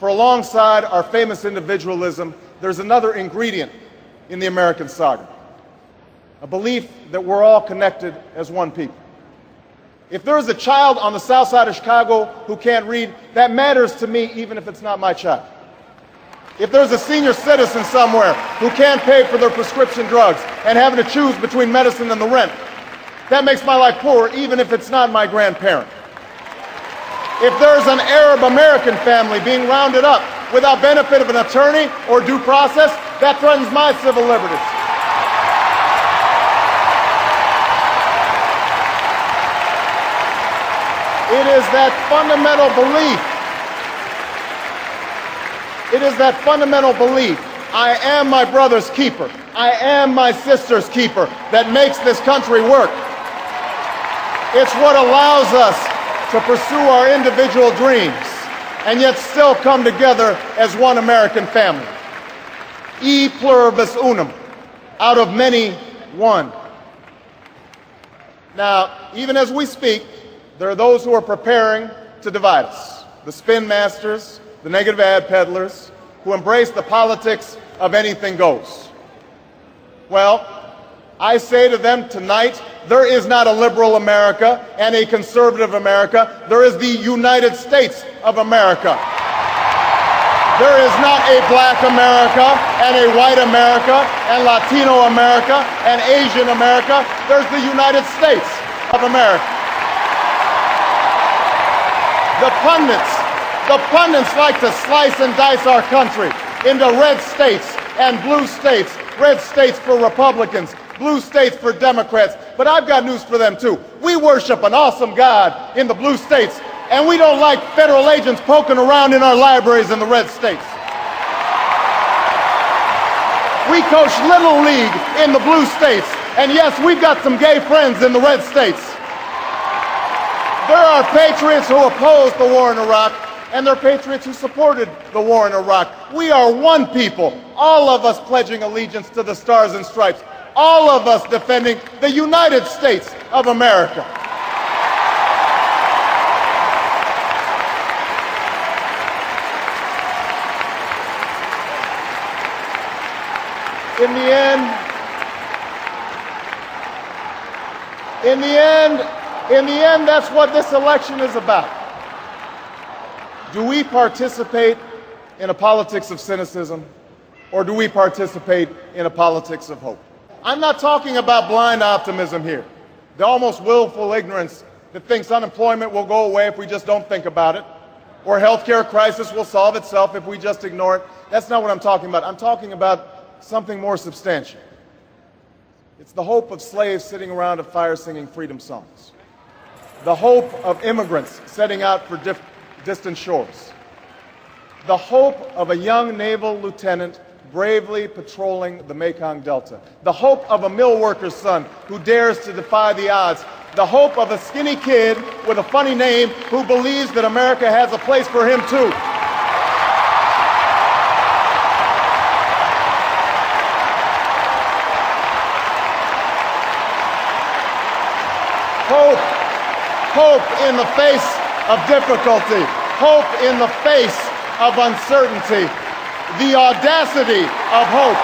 For alongside our famous individualism, there's another ingredient in the American saga, a belief that we're all connected as one people. If there is a child on the south side of Chicago who can't read, that matters to me even if it's not my child. If there's a senior citizen somewhere who can't pay for their prescription drugs and having to choose between medicine and the rent, that makes my life poorer even if it's not my grandparent. If there's an Arab American family being rounded up without benefit of an attorney or due process, that threatens my civil liberties. It is that fundamental belief. It is that fundamental belief, I am my brother's keeper, I am my sister's keeper, that makes this country work. It's what allows us to pursue our individual dreams and yet still come together as one American family. E pluribus unum, out of many, one. Now, even as we speak, there are those who are preparing to divide us. The spin masters, the negative ad peddlers, who embrace the politics of anything goes. Well, I say to them tonight, there is not a liberal America and a conservative America. There is the United States of America. There is not a black America and a white America and Latino America and Asian America. There's the United States of America. The pundits like to slice and dice our country into red states and blue states. Red states for Republicans, blue states for Democrats. But I've got news for them too. We worship an awesome God in the blue states, and we don't like federal agents poking around in our libraries in the red states. We coach Little League in the blue states, and yes, we've got some gay friends in the red states. There are patriots who opposed the war in Iraq, and there are patriots who supported the war in Iraq. We are one people, all of us pledging allegiance to the Stars and Stripes, all of us defending the United States of America. In the end, that's what this election is about. Do we participate in a politics of cynicism, or do we participate in a politics of hope? I'm not talking about blind optimism here, the almost willful ignorance that thinks unemployment will go away if we just don't think about it, or healthcare crisis will solve itself if we just ignore it. That's not what I'm talking about. I'm talking about something more substantial. It's the hope of slaves sitting around a fire singing freedom songs. The hope of immigrants setting out for distant shores. The hope of a young naval lieutenant bravely patrolling the Mekong Delta. The hope of a mill worker's son who dares to defy the odds. The hope of a skinny kid with a funny name who believes that America has a place for him too. Hope in the face of difficulty, hope in the face of uncertainty, the audacity of hope.